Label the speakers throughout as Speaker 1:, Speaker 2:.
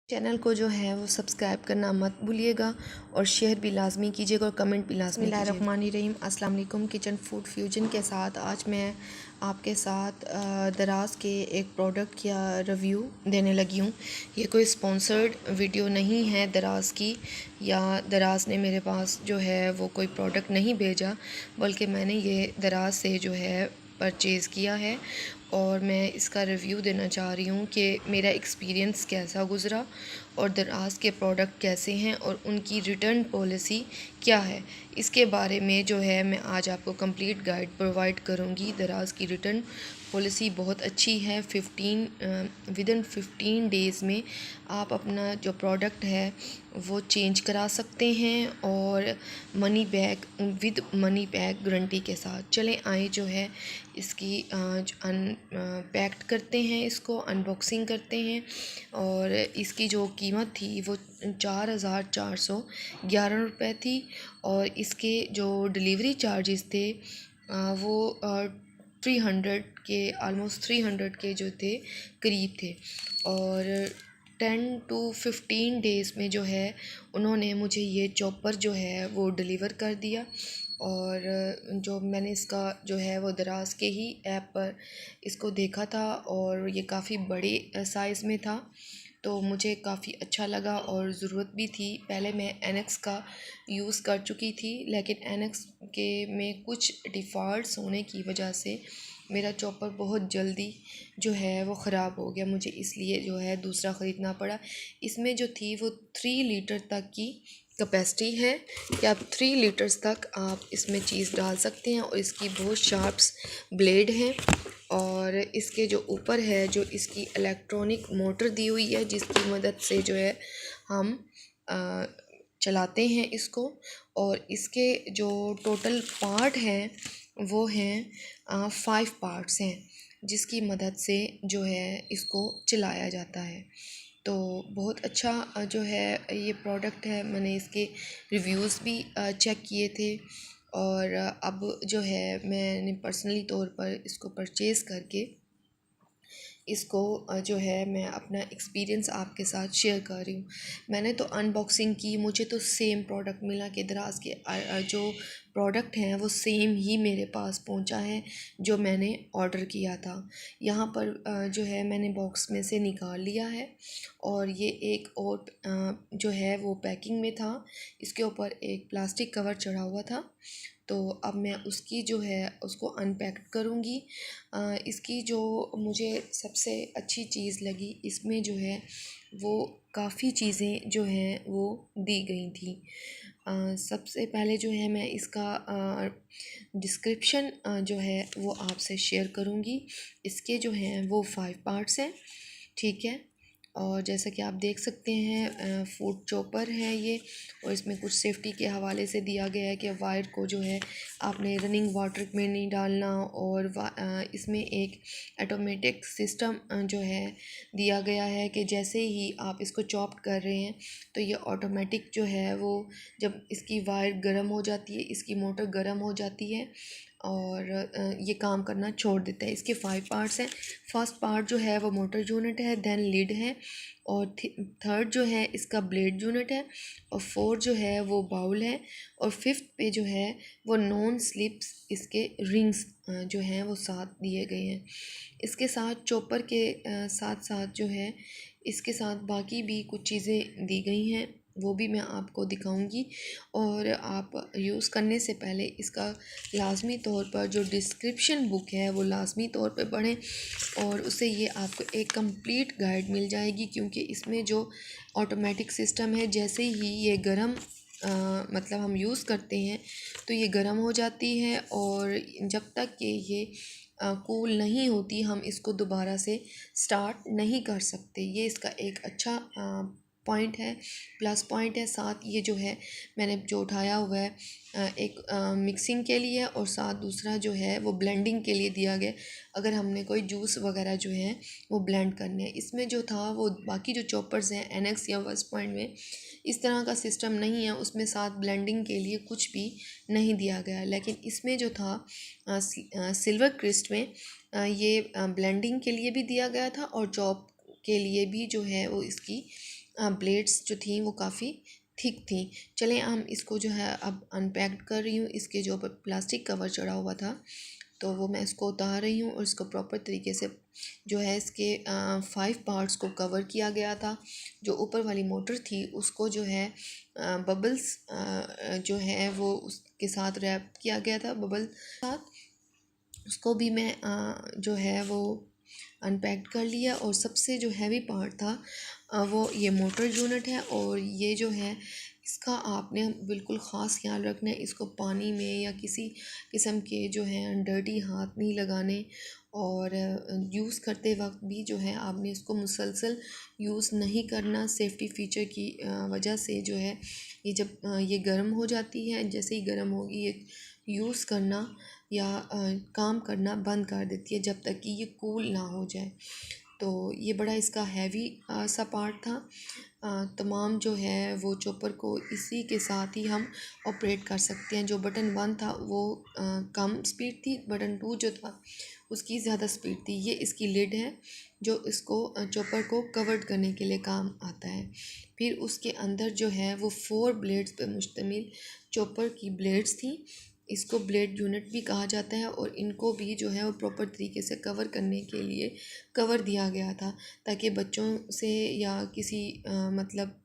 Speaker 1: Channel को जो है वो सब्सक्राइब करना मत भूलिएगा और शेयर भी लाजमी कीजिएगा और कमेंट भी लाजमी कीजिएगा। बिस्मिल्लाहिर्रहमानिर्रहीम, अस्सलाम वालेकुम। किचन फूड फ्यूजन के साथ आज मैं आपके साथ दराज के एक प्रोडक्ट का रिव्यू देने लगी हूँ। ये कोई स्पॉन्सर्ड वीडियो नहीं है दराज की, या दराज ने मेरे पास जो है वो कोई प्रोडक्ट नहीं भेजा, बल्कि मैंने ये दराज से जो है परचेज़ किया है और मैं इसका रिव्यू देना चाह रही हूँ कि मेरा एक्सपीरियंस कैसा गुज़रा और दराज के प्रोडक्ट कैसे हैं और उनकी रिटर्न पॉलिसी क्या है। इसके बारे में जो है मैं आज आपको कंप्लीट गाइड प्रोवाइड करूँगी। दराज की रिटर्न पॉलिसी बहुत अच्छी है। विदिन 15 डेज़ में आप अपना जो प्रोडक्ट है वो चेंज करा सकते हैं और money back with money back guarantee के साथ। चलें आए जो है इसकी पैक्ड करते हैं, इसको अनबॉक्सिंग करते हैं। और इसकी जो कीमत थी वो 4,411 रुपये थी और इसके जो डिलीवरी चार्जेस थे वो 300 के ऑलमोस्ट 300 के जो थे करीब थे। और 10 to 15 डेज़ में जो है उन्होंने मुझे ये चॉपर जो है वो डिलीवर कर दिया। और जो मैंने इसका जो है वो दराज के ही ऐप पर इसको देखा था और ये काफ़ी बड़े साइज़ में था, तो मुझे काफ़ी अच्छा लगा और ज़रूरत भी थी। पहले मैं एनेक्स का यूज़ कर चुकी थी, लेकिन एनेक्स के में कुछ डिफ़ॉल्ट्स होने की वजह से मेरा चॉपर बहुत जल्दी जो है वो ख़राब हो गया, मुझे इसलिए जो है दूसरा ख़रीदना पड़ा। इसमें जो थी वो 3 लीटर तक की कैपेसिटी है कि आप 3 लीटर्स तक आप इसमें चीज़ डाल सकते हैं और इसकी बहुत शार्प्स ब्लेड हैं। और इसके जो ऊपर है जो इसकी इलेक्ट्रॉनिक मोटर दी हुई है, जिसकी मदद से जो है हम चलाते हैं इसको। और इसके जो टोटल पार्ट हैं वो हैं 5 पार्ट्स हैं, जिसकी मदद से जो है इसको चलाया जाता है। तो बहुत अच्छा जो है ये प्रोडक्ट है। मैंने इसके रिव्यूज़ भी चेक किए थे और अब जो है मैंने पर्सनली तौर पर इसको परचेज़ करके इसको जो है मैं अपना एक्सपीरियंस आपके साथ शेयर कर रही हूँ। मैंने तो अनबॉक्सिंग की, मुझे तो सेम प्रोडक्ट मिला कि दराज के जो प्रोडक्ट हैं वो सेम ही मेरे पास पहुँचा है जो मैंने ऑर्डर किया था। यहाँ पर जो है मैंने बॉक्स में से निकाल लिया है और ये एक और जो है वो पैकिंग में था, इसके ऊपर एक प्लास्टिक कवर चढ़ा हुआ था। तो अब मैं उसकी जो है उसको अनपैक करूँगी। इसकी जो मुझे सबसे अच्छी चीज़ लगी इसमें जो है वो काफ़ी चीज़ें जो हैं वो दी गई थी। सबसे पहले जो है मैं इसका डिस्क्रिप्शन जो है वो आपसे शेयर करूँगी। इसके जो हैं वो 5 पार्ट्स हैं, ठीक है। और जैसा कि आप देख सकते हैं फूड चॉपर है ये, और इसमें कुछ सेफ्टी के हवाले से दिया गया है कि वायर को जो है आपने रनिंग वाटर में नहीं डालना। और इसमें एक ऑटोमेटिक सिस्टम जो है दिया गया है कि जैसे ही आप इसको चॉप कर रहे हैं तो ये ऑटोमेटिक जो है वो जब इसकी वायर गर्म हो जाती है, इसकी मोटर गर्म हो जाती है और ये काम करना छोड़ देता है। इसके 5 पार्ट्स हैं। फर्स्ट पार्ट जो है वो मोटर यूनिट है, देन लिड है, और थर्ड जो है इसका ब्लेड यूनिट है, और फोर्थ जो है वो बाउल है, और फिफ्थ पे जो है वो नॉन स्लिप्स इसके रिंग्स जो हैं वो साथ दिए गए हैं। इसके साथ चॉपर के साथ साथ जो है इसके साथ बाकी भी कुछ चीज़ें दी गई हैं, वो भी मैं आपको दिखाऊंगी। और आप यूज़ करने से पहले इसका लाजमी तौर पर जो डिस्क्रिप्शन बुक है वो लाजमी तौर पर पढ़ें, और उससे ये आपको एक कंप्लीट गाइड मिल जाएगी। क्योंकि इसमें जो ऑटोमेटिक सिस्टम है, जैसे ही ये गर्म मतलब हम यूज़ करते हैं तो ये गर्म हो जाती है, और जब तक कि ये कूल नहीं होती हम इसको दोबारा से स्टार्ट नहीं कर सकते। ये इसका एक अच्छा पॉइंट है, प्लस पॉइंट है। साथ ये जो है मैंने जो उठाया हुआ है एक मिक्सिंग के लिए, और साथ दूसरा जो है वो ब्लेंडिंग के लिए दिया गया, अगर हमने कोई जूस वगैरह जो है वो ब्लेंड करने हैं। इसमें जो था वो बाकी जो चॉपर्स हैं एनेक्स या वेस्ट पॉइंट में इस तरह का सिस्टम नहीं है, उसमें साथ ब्लेंडिंग के लिए कुछ भी नहीं दिया गया। लेकिन इसमें जो था सिल्वर क्रिस्ट में ये ब्लेंडिंग के लिए भी दिया गया था और चॉप के लिए भी जो है वो इसकी ब्लेड्स जो थी वो काफ़ी थिक थी। चलें हम इसको जो है अब अनपैक्ड कर रही हूँ। इसके जो प्लास्टिक कवर चढ़ा हुआ था तो वो मैं इसको उतार रही हूँ और इसको प्रॉपर तरीके से जो है इसके 5 पार्ट्स को कवर किया गया था। जो ऊपर वाली मोटर थी उसको जो है बबल्स जो है वो उसके साथ रैप किया गया था, बबल साथ उसको भी मैं जो है वो अनपैक्ड कर लिया। और सबसे जो हैवी पार्ट था वो ये मोटर यूनिट है। और ये जो है इसका आपने बिल्कुल ख़ास ख्याल रखना है। इसको पानी में या किसी किस्म के जो है डर्टी हाथ नहीं लगाने। और यूज़ करते वक्त भी जो है आपने इसको मुसलसल यूज़ नहीं करना। सेफ्टी फ़ीचर की वजह से जो है ये जब ये गर्म हो जाती है, जैसे ही गर्म होगी ये यूज़ करना या काम करना बंद कर देती है जब तक कि ये कूल ना हो जाए। तो ये बड़ा इसका हैवी सा पार्ट था। तमाम जो है वो चॉपर को इसी के साथ ही हम ऑपरेट कर सकते हैं। जो बटन 1 था वो कम स्पीड थी, बटन 2 जो था उसकी ज़्यादा स्पीड थी। ये इसकी लिड है जो इसको चॉपर को कवर्ड करने के लिए काम आता है। फिर उसके अंदर जो है वो 4 ब्लेड्स पर मुश्तमिल चॉपर की ब्लेड्स थी। इसको ब्लेड यूनिट भी कहा जाता है। और इनको भी जो है वो प्रॉपर तरीके से कवर करने के लिए कवर दिया गया था ताकि बच्चों से या किसी मतलब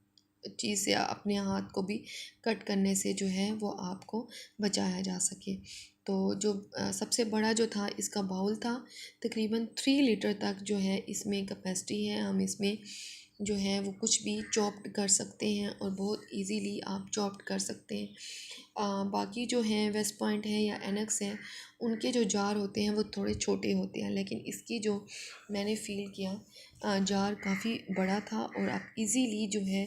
Speaker 1: चीज़ से अपने हाथ को भी कट करने से जो है वो आपको बचाया जा सके। तो जो सबसे बड़ा जो था इसका बाउल था, तकरीबन 3 लीटर तक जो है इसमें कैपेसिटी है। हम इसमें जो है वो कुछ भी चॉप्ड कर सकते हैं और बहुत इजीली आप चॉप्ड कर सकते हैं। बाकी जो हैं वेस्ट पॉइंट है या एनेक्स हैं उनके जो जार होते हैं वो थोड़े छोटे होते हैं, लेकिन इसकी जो मैंने फ़ील किया जार काफ़ी बड़ा था। और आप इजीली जो है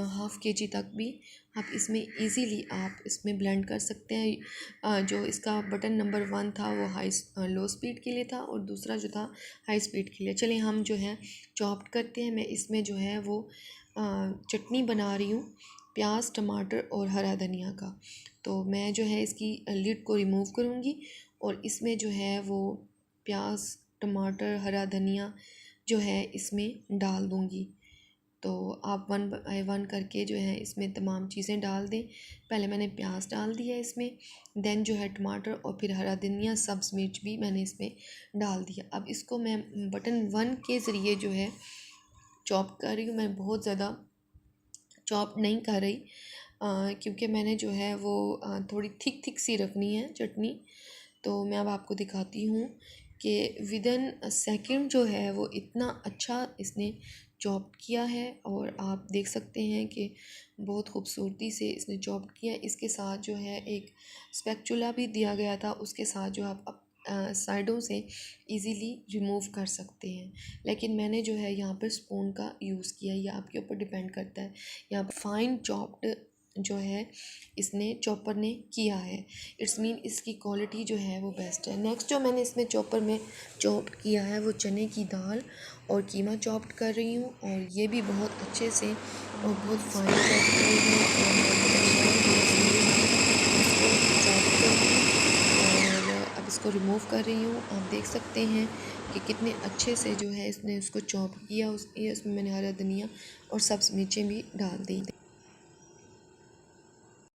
Speaker 1: हाफ़ केजी तक भी आप इसमें इजीली आप इसमें ब्लेंड कर सकते हैं। जो इसका बटन नंबर 1 था वो लो स्पीड के लिए था और दूसरा जो था हाई स्पीड के लिए। चलिए हम जो है चॉप्ड करते हैं। मैं इसमें जो है वो चटनी बना रही हूँ प्याज, टमाटर और हरा धनिया का। तो मैं जो है इसकी लिड को रिमूव करूँगी और इसमें जो है वो प्याज, टमाटर, हरा धनिया जो है इसमें डाल दूँगी। तो आप 1 बाय 1 करके जो है इसमें तमाम चीज़ें डाल दें। पहले मैंने प्याज डाल दिया इसमें, देन जो है टमाटर और फिर हरा धनिया, सब्ज़ मिर्च भी मैंने इसमें डाल दिया। अब इसको मैं बटन 1 के ज़रिए जो है चॉप कर रही हूँ। मैं बहुत ज़्यादा चॉप नहीं कर रही क्योंकि मैंने जो है वो थोड़ी थिक थिक सी रखनी है चटनी। तो मैं अब आपको दिखाती हूँ कि विदिन सेकंड जो है वो इतना अच्छा इसने चॉप किया है। और आप देख सकते हैं कि बहुत खूबसूरती से इसने चॉप किया। इसके साथ जो है एक स्पैचुला भी दिया गया था, उसके साथ जो आप साइडों से इजीली रिमूव कर सकते हैं। लेकिन मैंने जो है यहाँ पर स्पून का यूज़ किया, ये आपके ऊपर डिपेंड करता है। यहाँ पर फाइन चॉप्ड जो है इसने चॉपर ने किया है, इट्स मीन इसकी क्वालिटी जो है वो बेस्ट है। नेक्स्ट जो मैंने इसमें चॉपर में चॉप किया है वो चने की दाल और कीमा चॉप्ड कर रही हूँ। और ये भी बहुत अच्छे से और बहुत फाइन चॉप कर रही हूँ और इसको चॉप करूँगी। और अब इसको रिमूव कर रही हूँ। आप देख सकते हैं कि कितने अच्छे से जो है इसने उसको चॉप किया। उसमें मैंने हरा धनिया और सब्ज़ मिर्चें भी डाल दी।